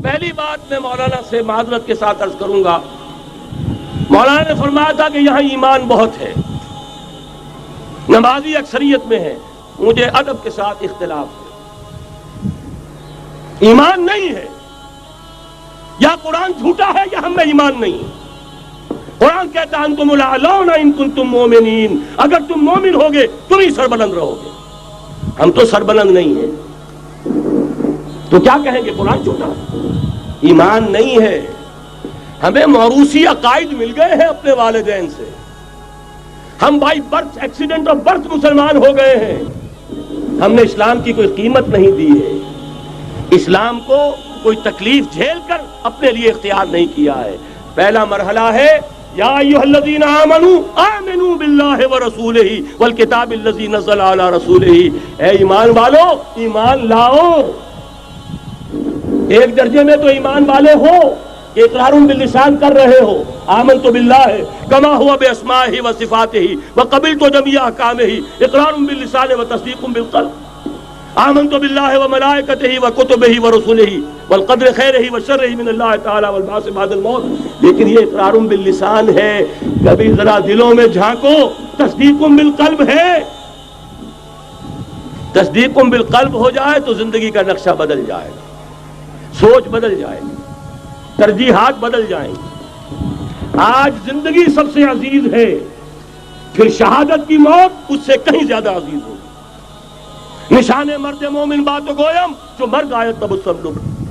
پہلی بات میں مولانا سے معذرت کے ساتھ عرض کروں گا، مولانا نے فرمایا تھا کہ یہاں ایمان بہت ہے، نمازی اکثریت میں ہے، مجھے ادب کے ساتھ اختلاف ہے، ایمان نہیں ہے، یا قرآن جھوٹا ہے یا ہم میں ایمان نہیں ہے۔ قرآن کہتا ہے انتم الاعلون ان کنتم مومنین، اگر تم مومن ہوگے تم ہی سربلند رہو گے، ہم تو سربلند نہیں ہیں، تو کیا کہیں گے قرآن جھوٹا ہے؟ ایمان نہیں ہے۔ ہمیں موروثی عقائد مل گئے ہیں اپنے والدین سے، ہم by birth accident of birth مسلمان ہو گئے ہیں، ہم نے اسلام کی کوئی قیمت نہیں دی ہے، اسلام کو کوئی تکلیف جھیل کر اپنے لیے اختیار نہیں کیا ہے۔ پہلا مرحلہ ہے یا ایھا الذین آمنوا آمنوا باللہ ورسولہ والکتاب الذی نزل علی رسولہ، اے ایمان والو ایمان لاؤ۔ ایک درجے میں تو ایمان والے ہو کہ اقرار باللسان کر رہے ہو، آمنت باللہ کما ہوا باسمائہ وصفاتہ وقبلت جمیع احکامہ، اقرار باللسان وتصدیق بالقلب۔ آمنت باللہ وملائکتہ وکتبہ ورسلہ والقدر خیرہ وشرہ من اللہ تعالی والبعث بعد الموت، لیکن یہ اقرار باللسان ہے، کبھی ذرا دلوں میں جھانکو، تصدیق بالقلب ہے۔ تصدیق بالقلب ہو جائے تو زندگی کا نقشہ بدل جائے گا، سوچ بدل جائے گی، ترجیحات بدل جائیں گی۔ آج زندگی سب سے عزیز ہے، پھر شہادت کی موت اس سے کہیں زیادہ عزیز ہوگی۔ نشان مرد مومن بات گویم جو مرگ آئے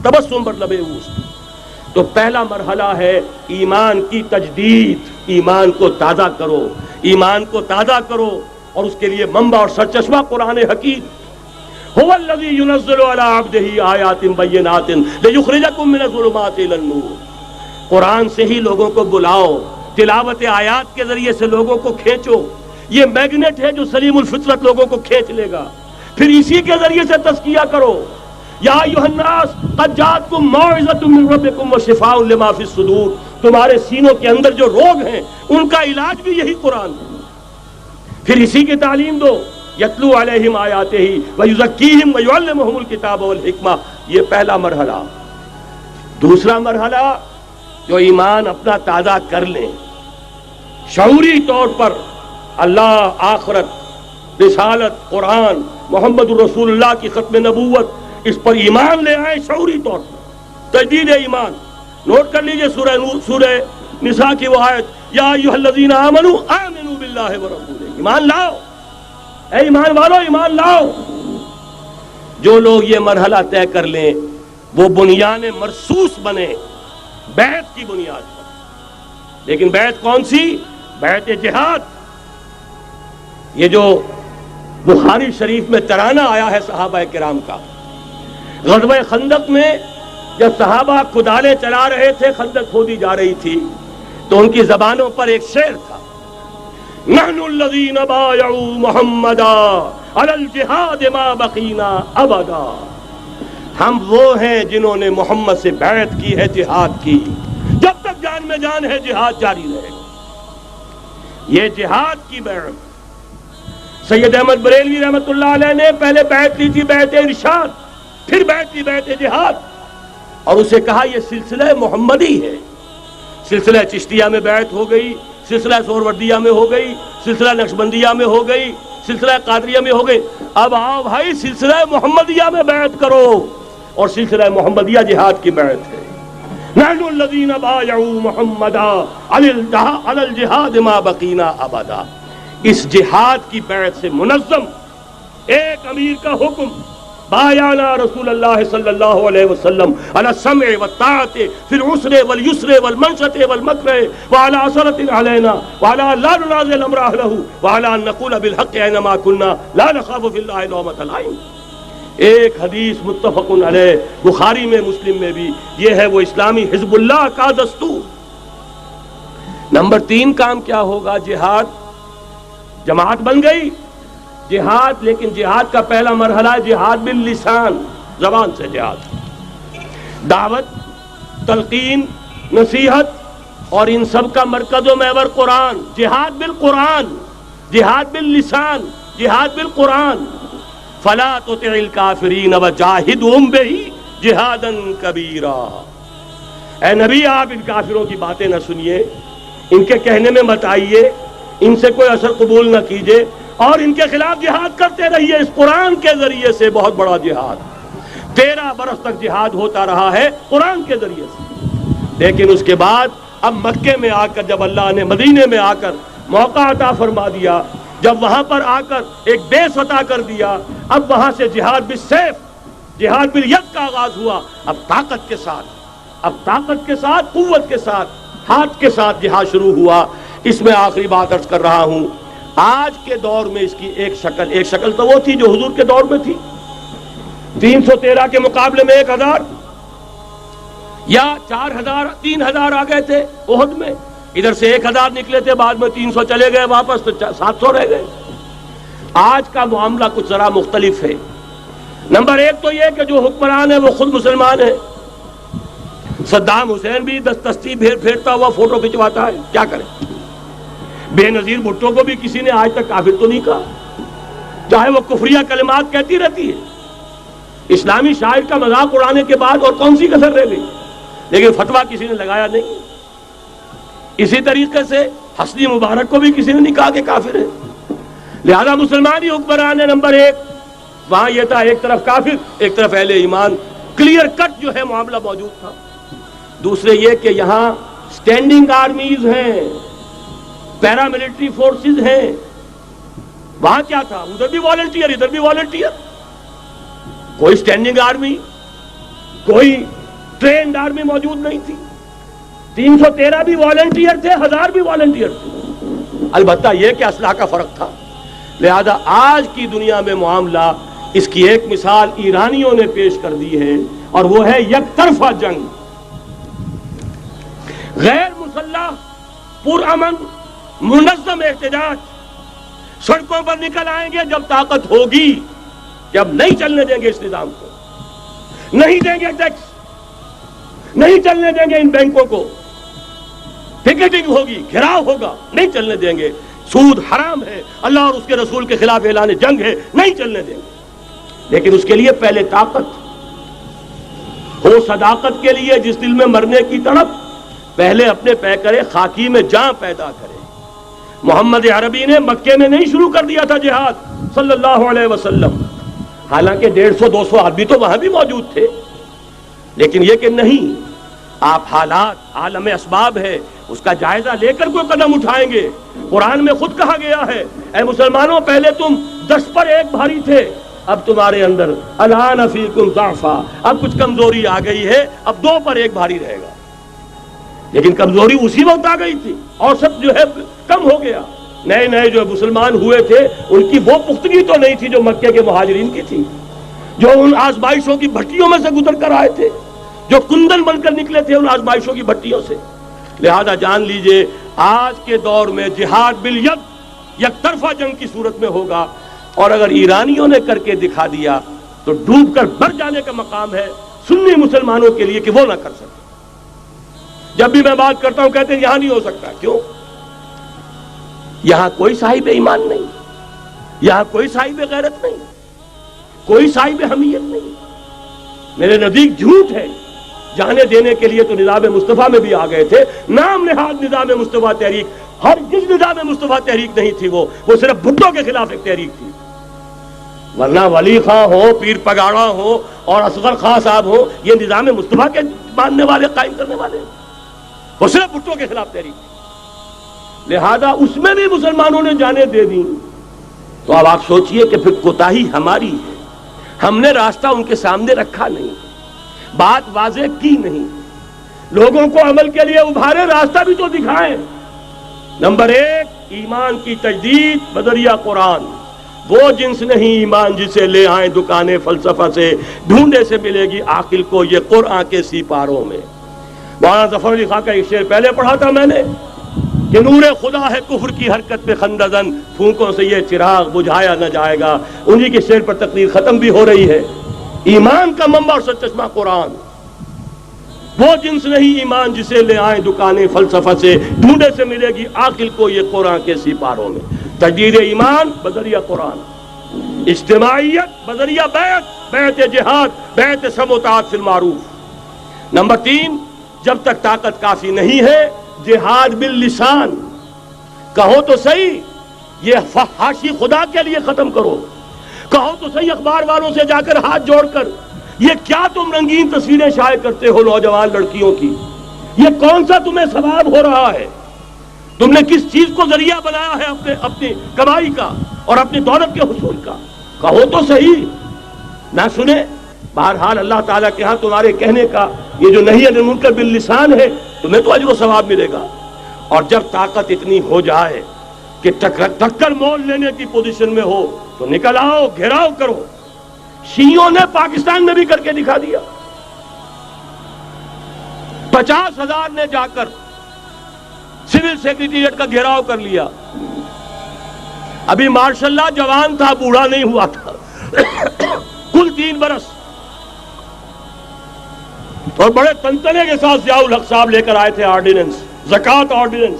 تبسم بر لبے اوست۔ تو پہلا مرحلہ ہے ایمان کی تجدید، ایمان کو تازہ کرو، ایمان کو تازہ کرو، اور اس کے لیے منبع اور سرچشمہ قرآن حکیم۔ هو الذی ينزل علی عبدہ آیات بینات لیخرجکم من الظلمات الی النور۔ قرآن سے ہی لوگوں کو بلاؤ، تلاوت آیات کے ذریعے سے لوگوں کو کھینچو، یہ میگنیٹ ہے جو سلیم الفطرت لوگوں کو کھینچ لے گا، پھر اسی کے ذریعے سے تزکیہ کرو۔ یا ایھا الناس قد جاءتکم موعظۃ من ربکم وشفاء لما فی الصدور، تمہارے سینوں کے اندر جو روگ ہیں ان کا علاج بھی یہی قرآن ہے، پھر اسی کی تعلیم دو۔ یتلو علیہم آیاتہ ویزکیہم ویعلمہم الکتاب والحکمہ، یہ پہلا مرحلہ۔ دوسرا مرحلہ جو ایمان اپنا تازہ کر لیں، شعوری طور پر اللہ، آخرت، رسالت، قرآن، محمد الرسول اللہ کی ختم نبوت، اس پر ایمان لے آئیں شعوری طور پر، تجدید ایمان۔ نوٹ کر لیجئے سورہ نساء کی وہ آیت، یا ایھا الذین آمنوا آمنوا باللہ ورسولہ، ایمان لاؤ، اے ایمان والو ایمان لاؤ۔ جو لوگ یہ مرحلہ طے کر لیں وہ بنیان مرصوص بنے بیعت کی بنیاد پر۔ لیکن بیعت کون سی؟ بیعت جہاد۔ یہ جو بخاری شریف میں ترانہ آیا ہے صحابہ کرام کا، غزوہ خندق میں جب صحابہ کدالیں چلا رہے تھے، خندق کھودی جا رہی تھی، تو ان کی زبانوں پر ایک شعر تھا، نحن الذین بایعوا محمدا علی الجہاد ما بقینا ابدا، ہم وہ ہیں جنہوں نے محمد سے بیعت کی ہے جہاد کی، جب تک جان میں جان ہے جہاد جاری رہے گا۔ یہ جہاد کی بیعت، سید احمد بریلوی رحمۃ اللہ علیہ نے پہلے بیعت لی تھی بیعت ارشاد، پھر بیعت لی بیعت جہاد، اور اسے کہا یہ سلسلہ محمدی ہے۔ سلسلہ چشتیہ میں بیعت ہو گئی، سلسلہ سہروردیہ میں ہو گئی، سلسلہ نقشبندیہ میں ہو گئی، سلسلہ قادریہ میں ہو گئی، اب آؤ بھائی سلسلہ محمدیہ میں بیعت کرو، اور سلسلہ محمدیہ جہاد کی بیعت ہے۔ نحن الذین بایعوا محمدا علی الجہاد ما بقینا ابدا۔ اس جہاد کی بیعت سے منظم ایک امیر کا حکم، بایعنا رسول اللہ صلی اللہ علیہ وسلم علی السمع والطاعۃ فی العسر والیسر والمنشط والمکرہ وعلی اثرۃ علینا وعلی لا ننازع الامر اہلہ وعلی ان نقول بالحق اینما کنا لا نخاف فی اللہ لومۃ لائم۔ ایک حدیث متفق علیہ، بخاری میں مسلم میں بھی، یہ ہے وہ اسلامی حزب اللہ کا دستور۔ نمبر 3 کام کیا ہوگا؟ جہاد، جماعت بن گئی جہاد، لیکن جہاد کا پہلا مرحلہ ہے جہاد باللسان، زبان سے جہاد، دعوت، تلقین، نصیحت، اور ان سب کا مرکز و محور قرآن۔ جہاد بالقرآن، جہاد باللسان، جہاد بالقرآن۔ فلا تطع الکافرین وجاہدہم بہ جہادا کبیرا۔ اے نبی آپ ان کافروں کی باتیں نہ سنیے، ان کے کہنے میں مت آئیے، ان سے کوئی اثر قبول نہ کیجیے، اور ان کے خلاف جہاد کرتے رہیے اس قرآن کے ذریعے سے۔ بہت بڑا جہاد، 13 برس تک جہاد ہوتا رہا ہے قرآن کے ذریعے سے۔ لیکن اس کے بعد اب مکے میں آ کر، جب اللہ نے مدینے میں آ کر موقع عطا فرما دیا، جب وہاں پر آ کر ایک بیس عطا کر دیا، اب وہاں سے جہاد بالسیف، جہاد بالید کا آغاز ہوا۔ اب طاقت کے ساتھ، قوت کے ساتھ، ہاتھ کے ساتھ جہاد شروع ہوا۔ اس میں آخری بات عرض کر رہا ہوں، آج کے دور میں اس کی ایک شکل تو وہ تھی جو حضور کے دور میں تھی، 313 کے مقابلے میں 1000 یا 4000 3000 آ گئے تھے احد میں، ادھر سے 1000 نکلے تھے، بعد میں 300 چلے گئے واپس، تو 700 رہ گئے۔ آج کا معاملہ کچھ ذرا مختلف ہے۔ نمبر 1 تو یہ کہ جو حکمران ہے وہ خود مسلمان ہے۔ صدام حسین بھی دستی پھیرتا ہوا فوٹو کھنچواتا ہے، کیا کرے؟ بے نظیر بھٹو کو بھی کسی نے آج تک کافر تو نہیں کہا، چاہے وہ کفریہ کلمات کہتی رہتی ہے۔ اسلامی شاعر کا مذاق اڑانے کے بعد اور کون سی کسر رہ گئی؟ لیکن فتویٰ کسی نے لگایا نہیں۔ اسی طریقے سے حسنی مبارک کو بھی کسی نے نہیں کہا کہ کافر ہے۔ لہذا مسلمان ہی حکمران ہے۔ نمبر 1 وہاں یہ تھا، ایک طرف کافر، ایک طرف اہل ایمان، کلیئر کٹ جو ہے معاملہ موجود تھا۔ دوسرے یہ کہ یہاں سٹینڈنگ آرمیز ہیں، پیراملٹری فورسز ہیں۔ وہاں کیا تھا؟ ادھر بھی والنٹیئر، ادھر بھی والنٹیئر۔ کوئی سٹینڈنگ آرمی، کوئی ٹرینڈ آرمی موجود نہیں تھی۔ 313 بھی والنٹیئر تھے، 1000 بھی والنٹیئر تھے۔ البتہ یہ کہ اسلحہ کا فرق تھا۔ لہذا آج کی دنیا میں معاملہ، اس کی ایک مثال ایرانیوں نے پیش کر دی ہے، اور وہ ہے یک طرفہ جنگ۔ غیر مسلح، پرامن، منظم احتجاج، سڑکوں پر نکل آئیں گے جب طاقت ہوگی، جب نہیں چلنے دیں گے اس نظام کو، نہیں دیں گے ٹیکس، نہیں چلنے دیں گے ان بینکوں کو، پکیٹنگ ہوگی، گھراؤ ہوگا، نہیں چلنے دیں گے، سود حرام ہے، اللہ اور اس کے رسول کے خلاف اعلان جنگ ہے، نہیں چلنے دیں گے۔ لیکن اس کے لیے پہلے طاقت ہو، صداقت کے لیے جس دل میں مرنے کی تڑپ، پہلے اپنے پیکرے خاکی میں جان پیدا کرے۔ محمد عربی نے مکے میں نہیں شروع کر دیا تھا جہاد صلی اللہ علیہ وسلم، حالانکہ 150-200 آدمی تو وہاں بھی موجود تھے، لیکن یہ کہ نہیں، آپ حالات، عالم اسباب ہے، اس کا جائزہ لے کر کوئی قدم اٹھائیں گے۔ قرآن میں خود کہا گیا ہے، اے مسلمانوں، پہلے تم 10 پر 1 بھاری تھے، اب تمہارے اندر الآن فیکم ضعفا، اب کچھ کمزوری آ گئی ہے، اب 2 پر 1 بھاری رہے گا۔ لیکن کمزوری اسی وقت آ گئی تھی، اور سب جو ہے کم ہو گیا۔ نئے جو مسلمان ہوئے تھے، ان کی وہ پختگی تو نہیں تھی جو مکے کے مہاجرین کی تھی، جو ان آزمائشوں کی بھٹیوں میں سے گزر کر آئے تھے، جو کندن بن کر نکلے تھے ان آزمائشوں کی بھٹیوں سے۔ لہذا جان لیجئے، آج کے دور میں جہاد بالید یک طرفہ جنگ کی صورت میں ہوگا، اور اگر ایرانیوں نے کر کے دکھا دیا تو ڈوب کر مر جانے کا مقام ہے سنی مسلمانوں کے لیے کہ وہ نہ کر سکے۔ جب بھی میں بات کرتا ہوں کہتے ہیں یہاں نہیں ہو سکتا، کیوں؟ یہاں کوئی صاحب ایمان نہیں، یہاں کوئی صاحب غیرت نہیں، کوئی صاحب حمیت نہیں۔ میرے نزدیک جھوٹ ہے۔ جانے دینے کے لیے تو نظام مصطفیٰ میں بھی آ گئے تھے، نام نہاد نظام مصطفیٰ تحریک، ہر جس نظام مصطفیٰ تحریک نہیں تھی، وہ صرف بھٹو کے خلاف ایک تحریک تھی، ورنہ ولی خاں ہو، پیر پگاڑا ہو اور اصغر خاں صاحب ہو، یہ نظام مصطفیٰ کے ماننے والے، قائم کرنے والے، وہ صرف بھٹو کے خلاف تحریک تھی۔ لہذا اس میں بھی مسلمانوں نے جانیں دے دی، تو اب آپ سوچئے کہ پھر کوتاہی ہماری ہے، ہم نے راستہ ان کے سامنے رکھا نہیں، بات واضح کی نہیں، لوگوں کو عمل کے لیے ابھارے، راستہ بھی تو دکھائیں۔ نمبر 1، ایمان کی تجدید بذریعہ قرآن۔ وہ جنس نہیں ایمان جسے لے آئیں دکانیں فلسفہ سے، ڈھونڈے سے ملے گی عاقل کو یہ قرآن کے سپاروں میں۔ مولانا ظفر علی خاں کا ایک شعر پہلے پڑھا تھا میں نے کہ نور خدا ہے کفر کی حرکت پہ خندزن، پھونکوں سے یہ چراغ بجھایا نہ جائے گا۔ انہی کے شعر پر تقریر ختم بھی ہو رہی ہے۔ ایمان کا منبع اور سرچشمہ قرآن۔ وہ جنس نہیں ایمان جسے لے آئیں دکانیں فلسفہ سے، ڈھونڈے سے ملے گی عاقل کو یہ قرآن کے سپاروں میں۔ تجدید ایمان بذریعہ قرآن، اجتماعیت بذریعہ بیعت، بیعت جہاد، بیعت سم و طاعت فی المعروف۔ نمبر 3، جب تک طاقت کافی نہیں ہے جہاد باللسان، کہو تو صحیح یہ فحاشی خدا کے لیے ختم کرو، کہو تو صحیح اخبار والوں سے جا کر ہاتھ جوڑ کر یہ کیا تم رنگین تصویریں شائع کرتے ہو نوجوان لڑکیوں کی، یہ کون سا تمہیں ثواب ہو رہا ہے، تم نے کس چیز کو ذریعہ بنایا ہے اپنی کمائی کا اور اپنی دولت کے حصول کا، کہو تو صحیح، نہ سنے۔ بہرحال اللہ تعالیٰ کے ہاں تمہارے کہنے کا یہ جو نہیں عن المنکر باللسان ہے تمہیں تو اجر و ثواب ملے گا۔ اور جب طاقت اتنی ہو جائے کہ ٹکر مول لینے کی پوزیشن میں ہو تو نکل آؤ، گھیراؤ کرو۔ شیعوں نے پاکستان میں بھی کر کے دکھا دیا، 50,000 نے جا کر سول سیکریٹریٹ کا گھیراؤ کر لیا۔ ابھی ماشاء اللہ جوان تھا، بوڑھا نہیں ہوا تھا، کل 3 برس، اور بڑے تنتنے کے ساتھ ضیاء الحق صاحب لے کر آئے تھے آرڈیننس، زکوٰۃ آرڈیننس۔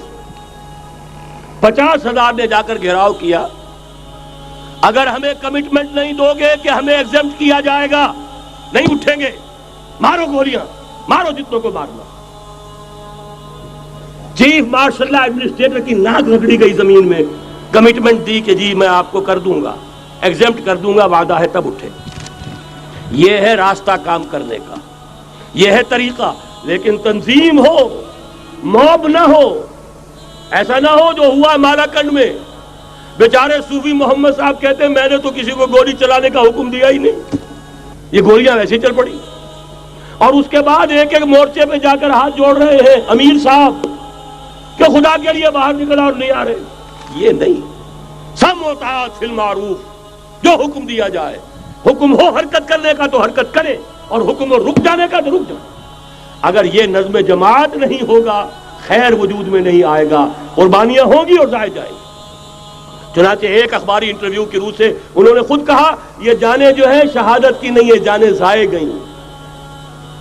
50,000 نے جا کر گھیراؤ کیا، اگر ہمیں کمٹمنٹ نہیں دو گے کہ ہمیں ایگزمپٹ کیا جائے گا نہیں اٹھیں گے، مارو گولیاں، مارو جتنوں کو مارنا۔ چیف مارشل اللہ ایڈمنسٹریٹر کی ناک رگڑی گئی زمین میں، کمٹمنٹ دی کہ جی میں آپ کو کر دوں گا، ایگزمپٹ کر دوں گا، وعدہ ہے، تب اٹھے۔ یہ ہے راستہ کام کرنے کا، یہ ہے طریقہ، لیکن تنظیم ہو، موب نہ ہو۔ ایسا نہ ہو جو ہوا مالاکنڈ میں، بیچارے صوفی محمد صاحب کہتے ہیں میں نے تو کسی کو گولی چلانے کا حکم دیا ہی نہیں، یہ گولیاں ویسے چل پڑی، اور اس کے بعد ایک ایک مورچے پہ جا کر ہاتھ جوڑ رہے ہیں امیر صاحب کہ خدا کے لیے باہر نکلا اور نہیں آ رہے۔ یہ نہیں، سم و طاعت فی المعروف، جو حکم دیا جائے، حکم ہو حرکت کرنے کا تو حرکت کرے، اور حکم ہو رک جانے کا تو رک جائے۔ اگر یہ نظم جماعت نہیں ہوگا خیر وجود میں نہیں آئے گا، قربانیاں ہوں گی اور ضائع جائیں گی۔ چنانچہ ایک اخباری انٹرویو کی روح سے انہوں نے خود کہا یہ جانیں جو ہے شہادت کی نہیں ہے، جانیں ضائع گئیں۔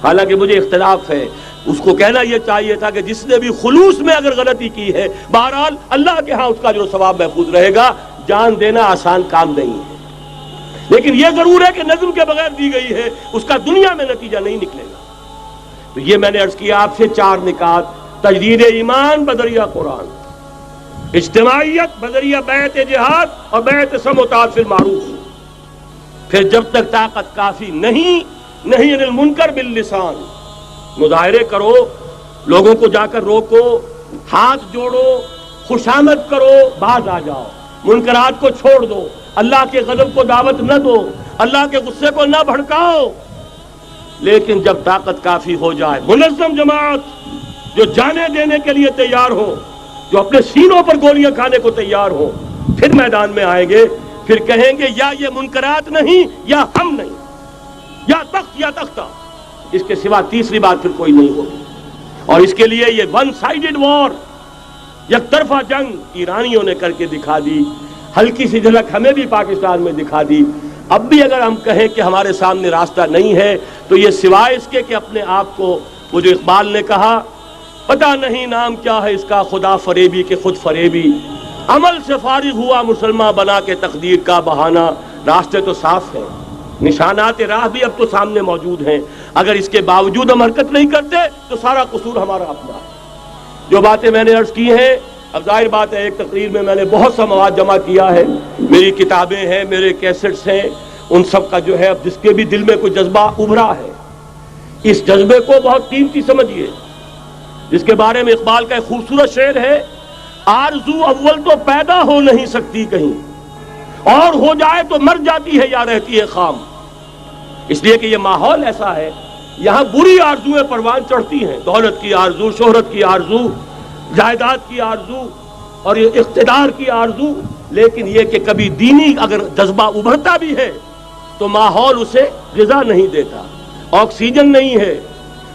حالانکہ مجھے اختلاف ہے، اس کو کہنا یہ چاہیے تھا کہ جس نے بھی خلوص میں اگر غلطی کی ہے بہرحال اللہ کے ہاں اس کا جو ثواب محفوظ رہے گا، جان دینا آسان کام نہیں ہے، لیکن یہ ضرور ہے کہ نظم کے بغیر دی گئی ہے اس کا دنیا میں نتیجہ نہیں نکلے گا۔ تو یہ میں نے عرض کیا آپ سے 4 نکات: تجدید ایمان بذریعہ قرآن، اجتماعیت بذریعہ بیعت جہاد اور بیعت سم و طاعت فی المعروف۔ پھر جب تک طاقت کافی نہیں عن المنکر باللسان، مظاہرے کرو، لوگوں کو جا کر روکو، ہاتھ جوڑو، خوشامد کرو، باز آ جاؤ، منکرات کو چھوڑ دو، اللہ کے غضب کو دعوت نہ دو، اللہ کے غصے کو نہ بھڑکاؤ۔ لیکن جب طاقت کافی ہو جائے، منظم جماعت جو جانے دینے کے لیے تیار ہو، جو اپنے سینوں پر گولیاں کھانے کو تیار ہو، پھر میدان میں آئیں گے، پھر کہیں گے یا یہ منکرات نہیں یا ہم نہیں، یا تخت یا تختہ، اس کے سوا تیسری بات پھر کوئی نہیں ہوگی۔ اور اس کے لیے یہ ون سائیڈڈ وار، یک طرفہ جنگ ایرانیوں نے کر کے دکھا دی، ہلکی سی جھلک ہمیں بھی پاکستان میں دکھا دی۔ اب بھی اگر ہم کہیں کہ ہمارے سامنے راستہ نہیں ہے تو یہ سوائے اس کے کہ اپنے آپ کو، وہ جو اقبال نے کہا پتہ نہیں نام کیا ہے اس کا، خدا فریبی کے خود فریبی، عمل سے فارغ ہوا مسلمان بنا کے تقدیر کا بہانہ۔ راستے تو صاف ہیں، نشانات راہ بھی اب تو سامنے موجود ہیں، اگر اس کے باوجود ہم حرکت نہیں کرتے تو سارا قصور ہمارا اپنا ہے۔ جو باتیں میں نے عرض کی ہیں، اب ظاہر بات ہے ایک تقریر میں نے بہت سا مواد جمع کیا ہے، میری کتابیں ہیں، میرے کیسٹس ہیں، ان سب کا جو ہے اب جس کے بھی دل میں کوئی جذبہ ابھرا ہے، اس جذبے کو بہت قیمتی سمجھیے، جس کے بارے میں اقبال کا ایک خوبصورت شعر ہے: آرزو اول تو پیدا ہو نہیں سکتی کہیں، اور ہو جائے تو مر جاتی ہے یا رہتی ہے خام۔ اس لیے کہ یہ ماحول ایسا ہے، یہاں بری آرزویں پروان چڑھتی ہیں، دولت کی آرزو، شہرت کی آرزو، جائیداد کی آرزو اور اقتدار کی آرزو، لیکن یہ کہ کبھی دینی اگر جذبہ ابھرتا بھی ہے تو ماحول اسے غذا نہیں دیتا، آکسیجن نہیں ہے،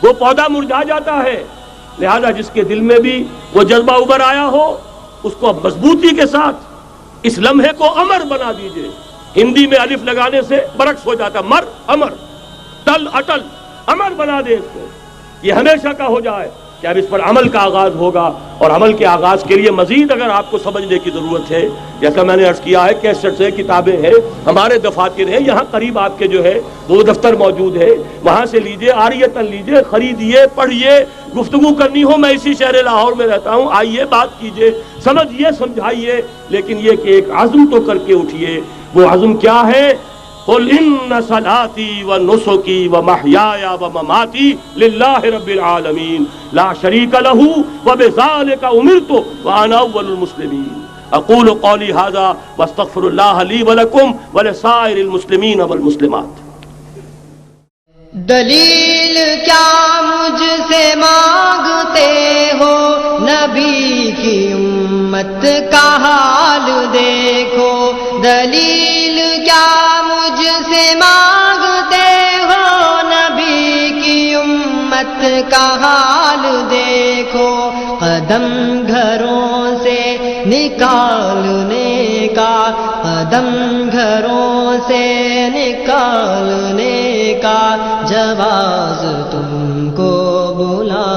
وہ پودا مرجھا جاتا ہے۔ لہذا جس کے دل میں بھی وہ جذبہ ابھر آیا ہو اس کو مضبوطی کے ساتھ اس لمحے کو امر بنا دیجئے۔ ہندی میں الف لگانے سے برعکس ہو جاتا، امر، ٹل اٹل، امر بنا دے اس کو، یہ ہمیشہ کا ہو جائے۔ کہ اب اس پر عمل کا آغاز ہوگا، اور عمل کے آغاز کے لیے مزید اگر آپ کو سمجھنے کی ضرورت ہے، جیسا میں نے عرض کیا ہے، کیسٹس ہیں، کتابیں ہیں، ہمارے دفاتر ہیں، یہاں قریب آپ کے جو ہے وہ دفتر موجود ہے، وہاں سے لیجئے، عاریۃً لیجئے، خریدیے، پڑھیے، گفتگو کرنی ہو، میں اسی شہر لاہور میں رہتا ہوں، آئیے، بات کیجئے، سمجھیے، سمجھائیے، لیکن یہ کہ ایک عزم تو کر کے اٹھیے۔ وہ عزم کیا ہے؟ قل ان صلاتي ونسكي ومحياي ومماتي لله رب العالمين لا شريك له وبذلك امرت وانا اول المسلمين اقول قولي هذا واستغفر الله لي ولكم ولسائر المسلمين والمسلمات۔ دلیل کیا مجھ سے مانگتے ہو، نبی کی امت کا حال دیکھو۔ دلیل کیا مجھ سے مانگتے ہو، نبی کی امت کا حال دیکھو۔ قدم گھروں سے نکالنے کا، قدم گھروں سے نکالنے کا جواز تم کو بلا